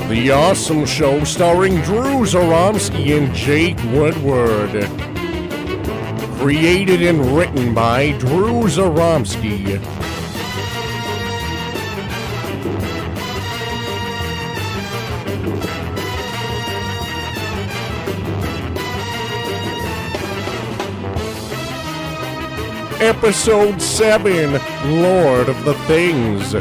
The Awesome Show starring Drew Zoromski and Jake Woodward. Created and written by Drew Zoromski. Episode 7, Lord of the Things.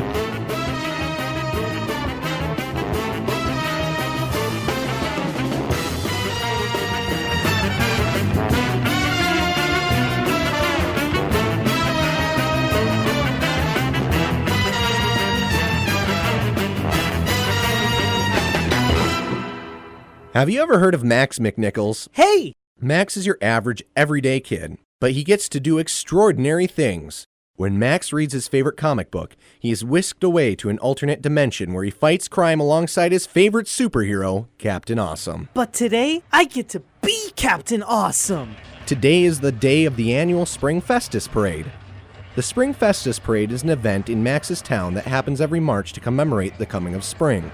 Have you ever heard of Max McNichols? Hey! Max is your average, everyday kid, but he gets to do extraordinary things. When Max reads his favorite comic book, he is whisked away to an alternate dimension where he fights crime alongside his favorite superhero, Captain Awesome. But today, I get to be Captain Awesome! Today is the day of the annual Spring Festus Parade. The Spring Festus Parade is an event in Max's town that happens every March to commemorate the coming of spring.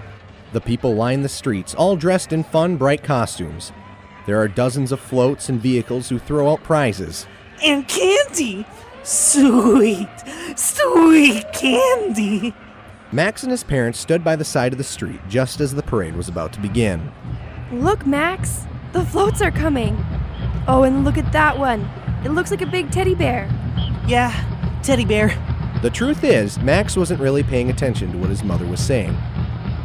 The people line the streets, all dressed in fun, bright costumes. There are dozens of floats and vehicles who throw out prizes. And candy! Sweet, sweet candy! Max and his parents stood by the side of the street just as the parade was about to begin. Look, Max! The floats are coming! Oh, and look at that one! It looks like a big teddy bear. Yeah, teddy bear. The truth is, Max wasn't really paying attention to what his mother was saying.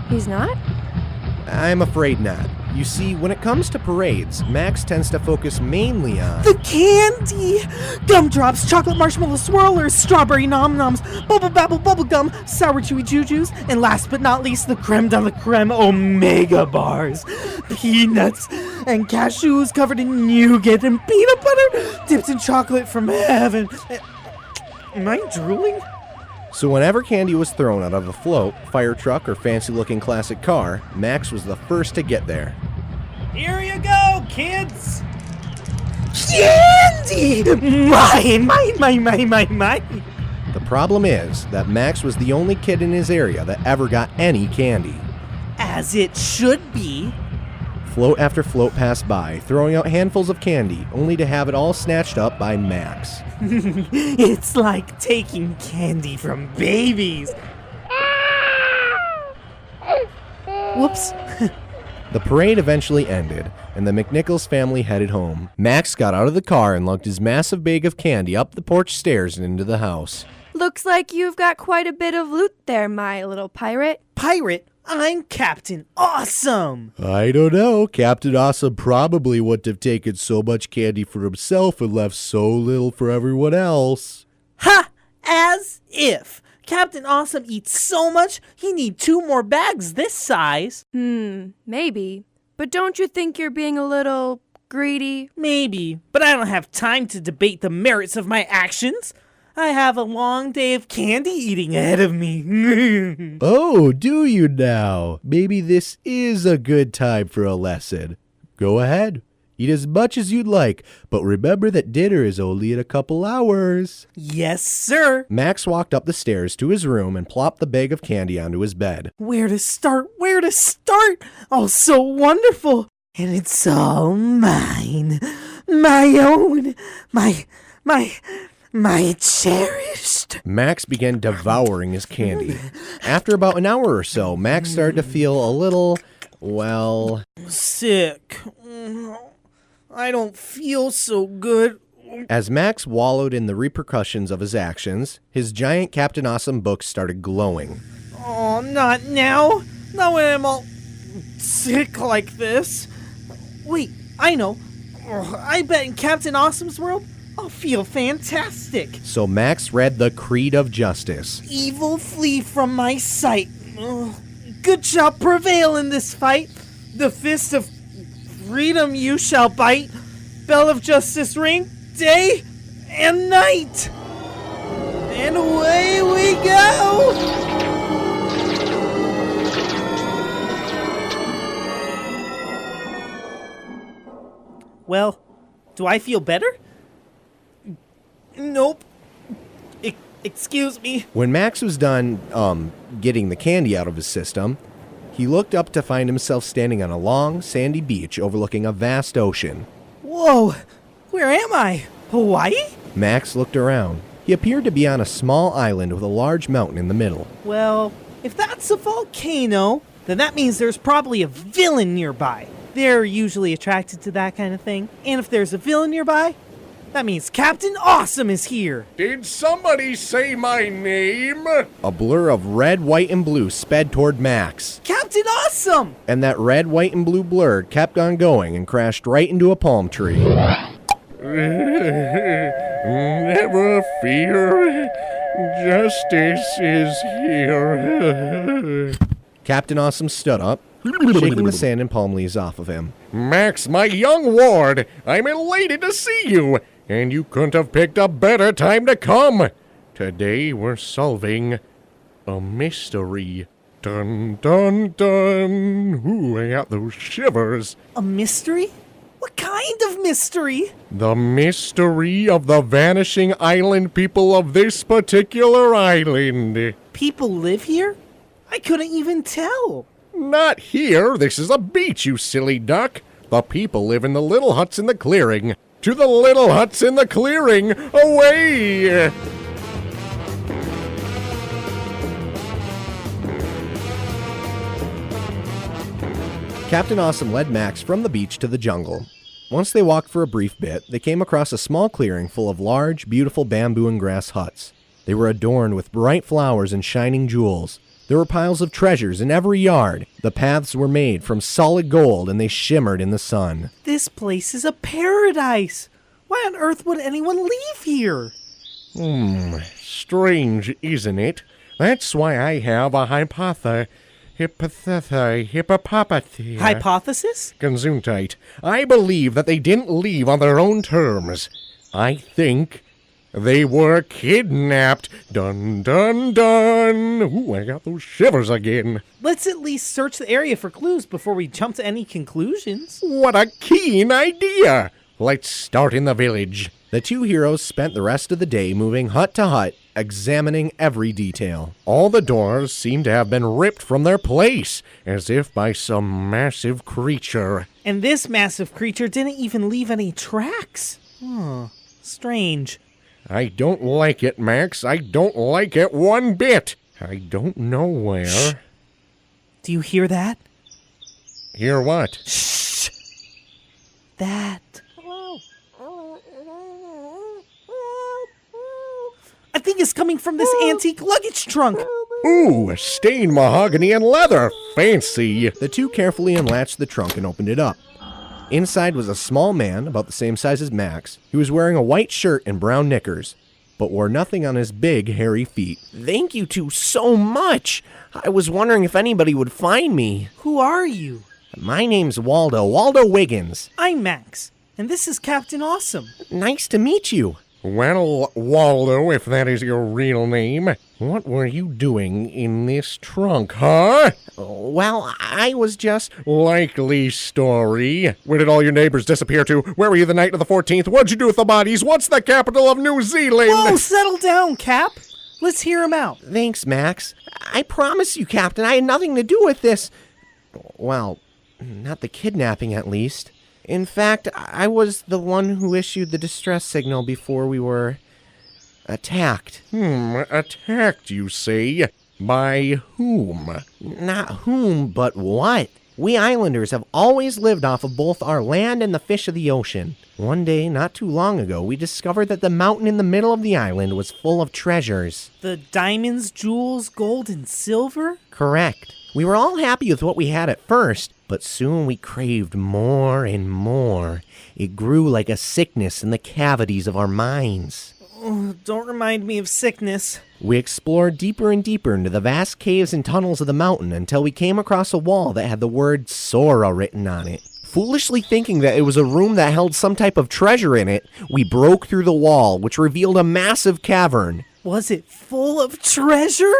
He's not? I'm afraid not. You see, when it comes to parades, Max tends to focus mainly on The candy! Gumdrops, chocolate marshmallow swirlers, strawberry nom-noms, bubble babble bubble gum, sour chewy jujus, and last but not least, the creme de la creme omega bars. Peanuts and cashews covered in nougat and peanut butter dipped in chocolate from heaven. Am I drooling? So whenever candy was thrown out of a float, fire truck, or fancy-looking classic car, Max was the first to get there. Here you go, kids! Candy! My. The problem is that Max was the only kid in his area that ever got any candy. As it should be. Float after float passed by, throwing out handfuls of candy, only to have it all snatched up by Max. It's like taking candy from babies. Whoops. The parade eventually ended, and the McNichols family headed home. Max got out of the car and lugged his massive bag of candy up the porch stairs and into the house. Looks like you've got quite a bit of loot there, my little pirate. Pirate? I'm Captain Awesome! I don't know. Captain Awesome probably wouldn't have taken so much candy for himself and left so little for everyone else. Ha! As if! Captain Awesome eats so much, he need 2 more bags this size. Maybe. But don't you think you're being a little greedy? Maybe, but I don't have time to debate the merits of my actions. I have a long day of candy eating ahead of me. Oh, do you now? Maybe this is a good time for a lesson. Go ahead. Eat as much as you'd like, but remember that dinner is only in a couple hours. Yes, sir. Max walked up the stairs to his room and plopped the bag of candy onto his bed. Where to start? Oh, so wonderful. And it's all mine. My own. My cherished. Max began devouring his candy. After about an hour or so, Max started to feel a little, sick. I don't feel so good. As Max wallowed in the repercussions of his actions, his giant Captain Awesome book started glowing. Oh, not now. Not when I'm all sick like this. Wait, I know. I bet in Captain Awesome's world, I'll feel fantastic. So Max read the Creed of Justice. Evil flee from my sight. Good shall prevail in this fight. The fist of freedom you shall bite. Bell of justice ring, day and night. And away we go. Well, do I feel better? Nope. Excuse me. When Max was done getting the candy out of his system, He looked up to find himself standing on a long, sandy beach overlooking a vast ocean. Whoa, where am I? Hawaii? Max looked around. He appeared to be on a small island with a large mountain in the middle. Well, if that's a volcano, then that means there's probably a villain nearby. They're usually attracted to that kind of thing. And if there's a villain nearby, that means Captain Awesome is here. Did somebody say my name? A blur of red, white, and blue sped toward Max. Captain Awesome! And that red, white, and blue blur kept on going and crashed right into a palm tree. Never fear. Justice is here. Captain Awesome stood up, shaking the sand and palm leaves off of him. Max, my young ward, I'm elated to see you, and you couldn't have picked a better time to come. Today we're solving a mystery. Dun, dun, dun. Ooh, I got those shivers. A mystery? What kind of mystery? The mystery of the vanishing island people of this particular island. People live here? I couldn't even tell. Not here. This is a beach, you silly duck. The people live in the little huts in the clearing. To the little huts in the clearing. Away! Captain Awesome led Max from the beach to the jungle. Once they walked for a brief bit, they came across a small clearing full of large, beautiful bamboo and grass huts. They were adorned with bright flowers and shining jewels. There were piles of treasures in every yard. The paths were made from solid gold and they shimmered in the sun. This place is a paradise. Why on earth would anyone leave here? Strange, isn't it? That's why I have a hypothesis. Hypothesis? Gesundheit. I believe that they didn't leave on their own terms. I think they were kidnapped. Dun, dun, dun. Ooh, I got those shivers again. Let's at least search the area for clues before we jump to any conclusions. What a keen idea. Let's start in the village. The two heroes spent the rest of the day moving hut to hut, examining every detail. All the doors seem to have been ripped from their place, as if by some massive creature. And this massive creature didn't even leave any tracks. Strange. I don't like it, Max. I don't like it one bit. I don't know where. Shh. Do you hear that? Hear what? Shh. That. I think it's coming from this antique luggage trunk. Ooh, stained mahogany and leather. Fancy. The two carefully unlatched the trunk and opened it up. Inside was a small man, about the same size as Max. He was wearing a white shirt and brown knickers, but wore nothing on his big, hairy feet. Thank you two so much. I was wondering if anybody would find me. Who are you? My name's Waldo Wiggins. I'm Max, and this is Captain Awesome. Nice to meet you. Well, Waldo, if that is your real name, what were you doing in this trunk, huh? Well, I was just... Likely story. Where did all your neighbors disappear to? Where were you the night of the 14th? What'd you do with the bodies? What's the capital of New Zealand? Whoa, settle down, Cap. Let's hear him out. Thanks, Max. I promise you, Captain, I had nothing to do with this. Well, not the kidnapping at least. In fact, I was the one who issued the distress signal before we were attacked. Attacked, you say? By whom? Not whom, but what? We islanders have always lived off of both our land and the fish of the ocean. One day, not too long ago, we discovered that the mountain in the middle of the island was full of treasures. The diamonds, jewels, gold, and silver? Correct. We were all happy with what we had at first, but soon we craved more and more. It grew like a sickness in the cavities of our minds. Oh, don't remind me of sickness. We explored deeper and deeper into the vast caves and tunnels of the mountain until we came across a wall that had the word Sora written on it. Foolishly thinking that it was a room that held some type of treasure in it, we broke through the wall, which revealed a massive cavern. Was it full of treasure?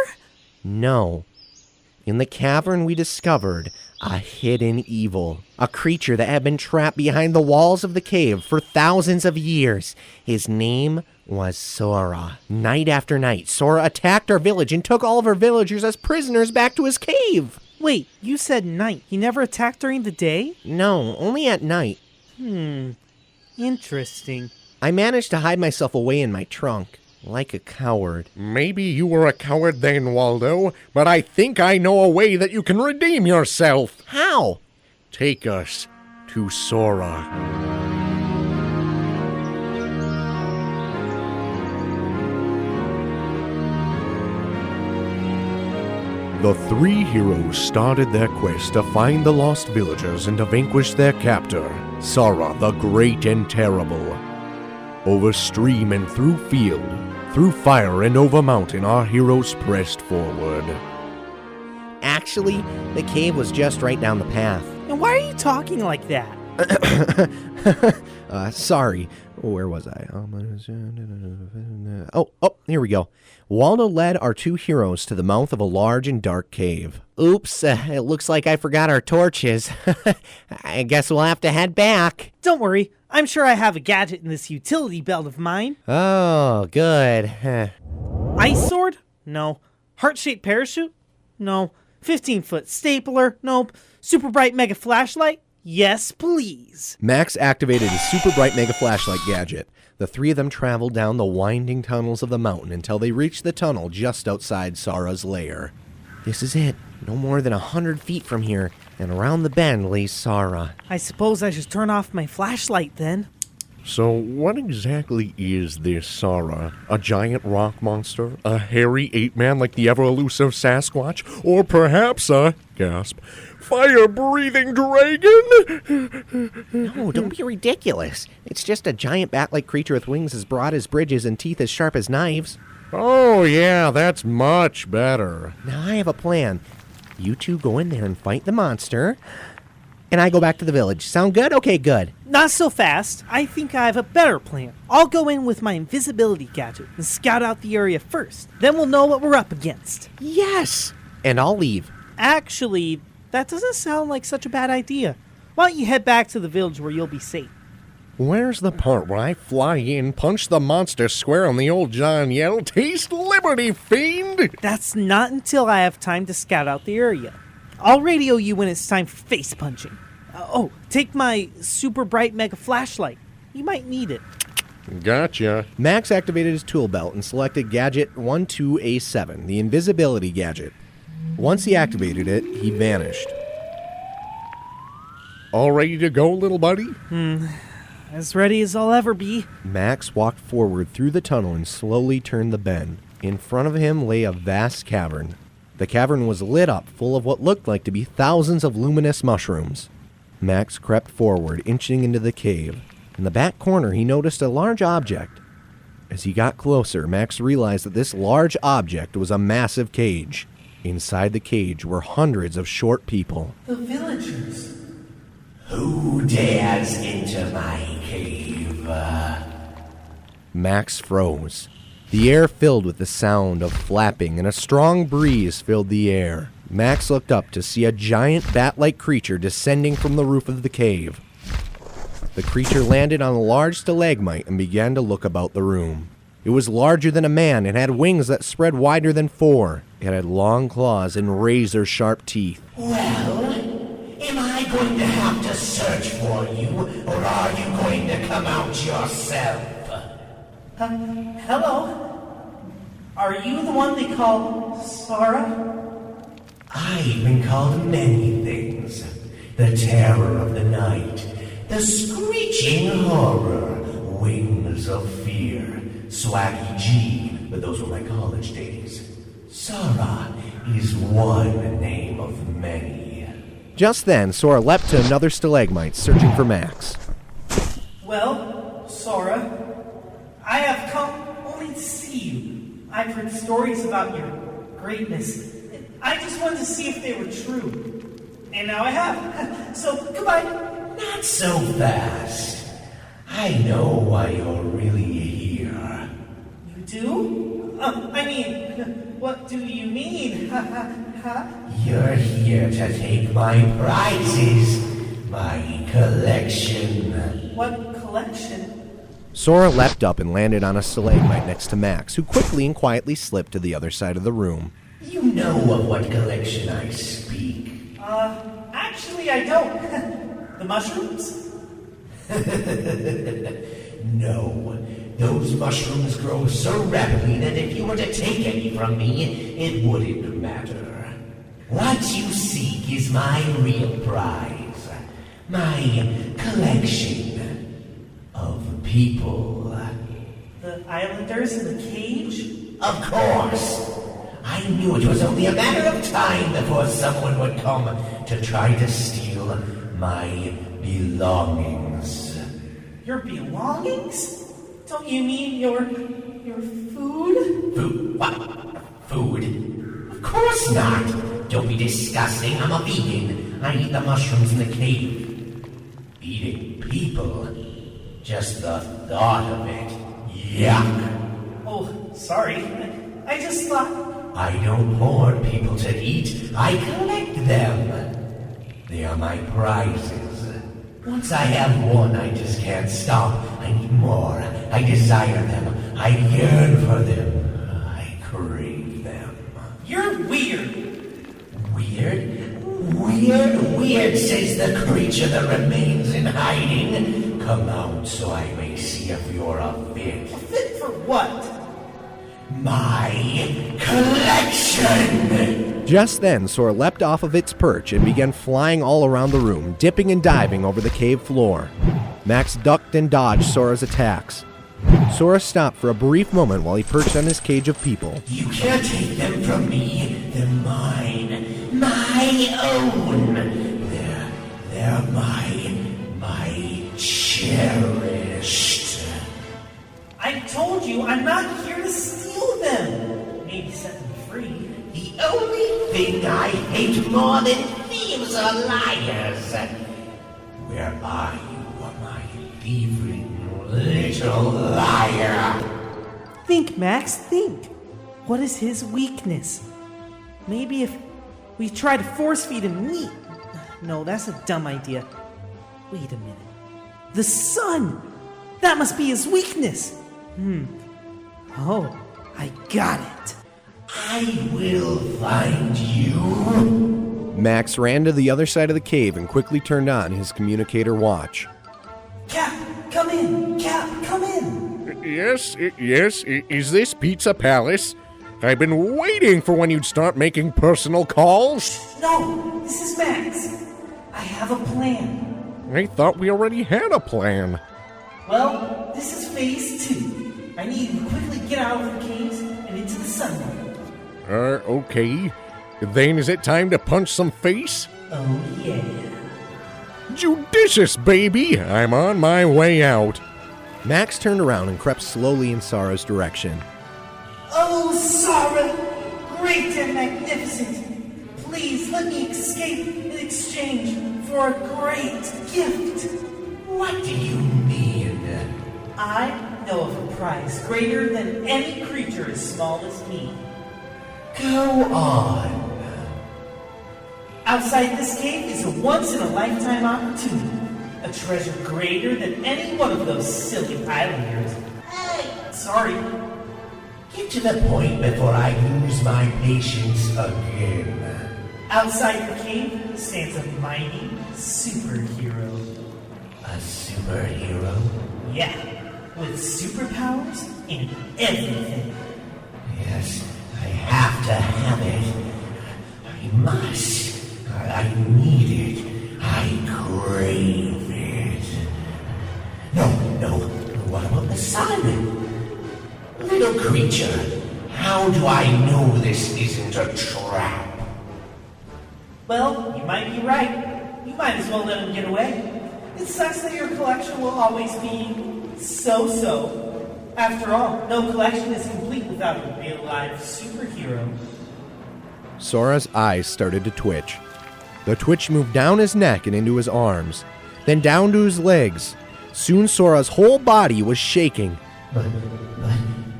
No. In the cavern we discovered a hidden evil, a creature that had been trapped behind the walls of the cave for thousands of years. His name was Sora. Night after night, Sora attacked our village and took all of our villagers as prisoners back to his cave. Wait, you said night. He never attacked during the day? No, only at night. Interesting. I managed to hide myself away in my trunk, like a coward. Maybe you were a coward then, Waldo, but I think I know a way that you can redeem yourself. How? Take us to Sora. The three heroes started their quest to find the lost villagers and to vanquish their captor, Sora the Great and Terrible. Over stream and through field, through fire and over mountain, our heroes pressed forward. Actually, the cave was just right down the path. And why are you talking like that? Sorry. Where was I? Oh, here we go. Waldo led our two heroes to the mouth of a large and dark cave. Oops, it looks like I forgot our torches. I guess we'll have to head back. Don't worry. I'm sure I have a gadget in this utility belt of mine. Oh, good. Ice sword? No. Heart-shaped parachute? No. 15-foot stapler? Nope. Super bright mega flashlight? Yes, please. Max activated his super bright mega flashlight gadget. The three of them traveled down the winding tunnels of the mountain until they reached the tunnel just outside Sora's lair. This is it. No more than 100 feet from here, and around the bend lays Sora. I suppose I should turn off my flashlight then. So what exactly is this Sora? A giant rock monster? A hairy ape-man like the ever-elusive Sasquatch? Or perhaps a, gasp, fire-breathing dragon? No, don't be ridiculous. It's just a giant bat-like creature with wings as broad as bridges and teeth as sharp as knives. Oh yeah, that's much better. Now I have a plan. You two go in there and fight the monster, and I go back to the village. Sound good? Okay, good. Not so fast. I think I have a better plan. I'll go in with my invisibility gadget and scout out the area first. Then we'll know what we're up against. Yes! And I'll leave. Actually, that doesn't sound like such a bad idea. Why don't you head back to the village where you'll be safe? Where's the part where I fly in, punch the monster square on the old jaw and yell, "Taste liberty, fiend!" That's not until I have time to scout out the area. I'll radio you when it's time for face punching. Take my super bright mega flashlight. You might need it. Gotcha. Max activated his tool belt and selected Gadget 12A7, the invisibility gadget. Once he activated it, he vanished. All ready to go, little buddy? As ready as I'll ever be. Max walked forward through the tunnel and slowly turned the bend. In front of him lay a vast cavern. The cavern was lit up, full of what looked like to be thousands of luminous mushrooms. Max crept forward, inching into the cave. In the back corner, he noticed a large object. As he got closer, Max realized that this large object was a massive cage. Inside the cage were hundreds of short people. The villagers. Who dares enter my cave? Max froze. The air filled with the sound of flapping, and a strong breeze filled the air. Max looked up to see a giant bat-like creature descending from the roof of the cave. The creature landed on a large stalagmite and began to look about the room. It was larger than a man and had wings that spread wider than four. It had long claws and razor-sharp teeth. Well, am I going to have to search for you, or are you going to come out yourself? Hello? Are you the one they call Sora? I've been called many things. The terror of the night, the screeching horror, wings of fear, Swaggy G, but those were my college days. Sora is one name of many. Just then, Sora leapt to another stalagmite, searching for Max. Well, Sora, I have come only to see you. I've heard stories about your greatness. I just wanted to see if they were true. And now I have. So, goodbye. Not so fast. I know why you're really here. You do? What do you mean? You're here to take my prizes, my collection. What collection? Sora leapt up and landed on a stalagmite next to Max, who quickly and quietly slipped to the other side of the room. You know of what collection I speak. Actually I don't. The mushrooms? No, those mushrooms grow so rapidly that if you were to take any from me, it wouldn't matter. What you seek is my real prize, my collection of people. The islanders in the cage? Of course. I knew it was only a matter of time before someone would come to try to steal my belongings. Your belongings? Don't you mean your food? Food? What? Food? Of course not! Don't be disgusting, I'm a vegan. I eat the mushrooms in the cave. Eating people? Just the thought of it. Yuck! Oh, sorry. I just thought... I don't hoard people to eat, I collect them. They are my prizes. Once I have one, I just can't stop. I need more. I desire them. I yearn for them. I crave them. You're weird. Weird? Weird, says the creature that remains in hiding. Come out so I may see if you're a fit. Fit for what? My collection! Just then, Sora leapt off of its perch and began flying all around the room, dipping and diving over the cave floor. Max ducked and dodged Sora's attacks. Sora stopped for a brief moment while he perched on his cage of people. You can't take them from me. They're mine. My own. They're my cherished. I told you I'm not here to steal them. Maybe set them free. The only thing I hate more than thieves are liars. Where are you, my thieving little liar? Think, Max, think. What is his weakness? Maybe if we try to force feed him meat. No, that's a dumb idea. Wait a minute. The sun! That must be his weakness. Oh, I got it. I will find you. Max ran to the other side of the cave and quickly turned on his communicator watch. Cap, come in. Cap, come in. Yes, is this Pizza Palace? I've been waiting for when you'd start making personal calls. No, this is Max. I have a plan. I thought we already had a plan. Well, this is phase 2. I need you to quickly get out of the caves and into the sunlight. Okay. Then is it time to punch some face? Oh, yeah. Judicious, baby! I'm on my way out. Max turned around and crept slowly in Sora's direction. Oh, Sora! Great and magnificent! Please let me escape in exchange for a great gift! What do you mean? I know of a prize greater than any creature as small as me. Go on. Outside this cave is a once-in-a-lifetime opportunity. A treasure greater than any one of those silly islanders. Hey, sorry. Get to the point before I lose my patience again. Outside the cave stands a mighty superhero. A superhero? Yeah, with superpowers and everything. Yes, I have to have it. I must. I need it. I crave it. No. What about the sun? Little creature, how do I know this isn't a trap? Well, you might be right. You might as well let him get away. It sucks that your collection will always be so-so. After all, no collection is complete without a real-life superhero. Sora's eyes started to twitch. The twitch moved down his neck and into his arms, then down to his legs. Soon Sora's whole body was shaking. But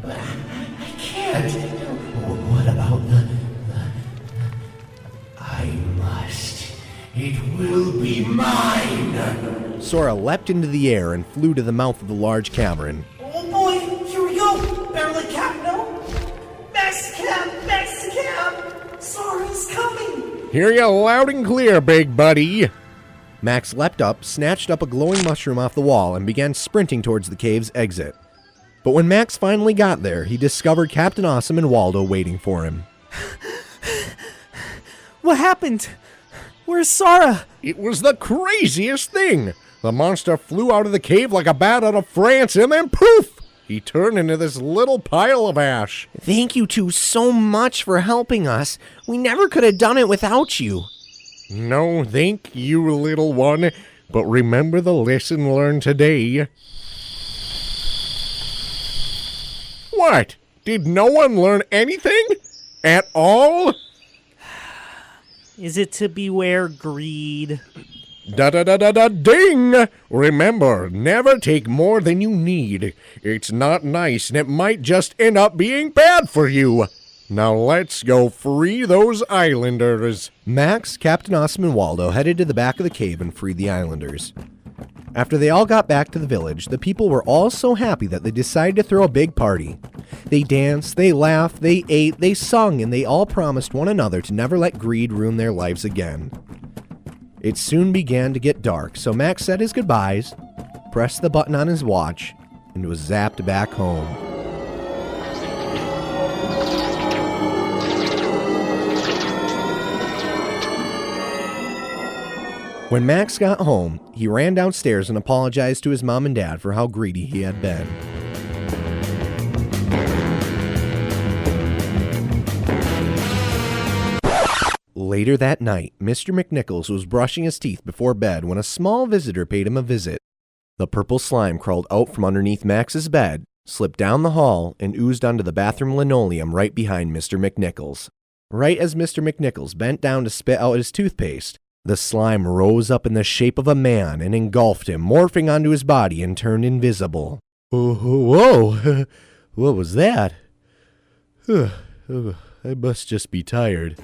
I can't. What about the... I must. It will be mine. Sora leapt into the air and flew to the mouth of the large cavern. Oh boy, here we go! Better let Cap know! Max Cap! Sora's coming! Hear you loud and clear, big buddy. Max leapt up, snatched up a glowing mushroom off the wall, and began sprinting towards the cave's exit. But when Max finally got there, he discovered Captain Awesome and Waldo waiting for him. What happened? Where's Sara? It was the craziest thing. The monster flew out of the cave like a bat out of France, and then poof! He turned into this little pile of ash. Thank you two so much for helping us. We never could have done it without you. No, thank you, little one. But remember the lesson learned today. What? Did no one learn anything? At all? Is it to beware greed? Da-da-da-da-da-ding! Remember, never take more than you need. It's not nice, and it might just end up being bad for you. Now let's go free those islanders. Max, Captain Awesome, and Waldo headed to the back of the cave and freed the islanders. After they all got back to the village, the people were all so happy that they decided to throw a big party. They danced, they laughed, they ate, they sung, and they all promised one another to never let greed ruin their lives again. It soon began to get dark, so Max said his goodbyes, pressed the button on his watch, and was zapped back home. When Max got home, he ran downstairs and apologized to his mom and dad for how greedy he had been. Later that night, Mr. McNichols was brushing his teeth before bed when a small visitor paid him a visit. The purple slime crawled out from underneath Max's bed, slipped down the hall, and oozed onto the bathroom linoleum right behind Mr. McNichols. Right as Mr. McNichols bent down to spit out his toothpaste, the slime rose up in the shape of a man and engulfed him, morphing onto his body and turned invisible. Whoa! What was that? I must just be tired.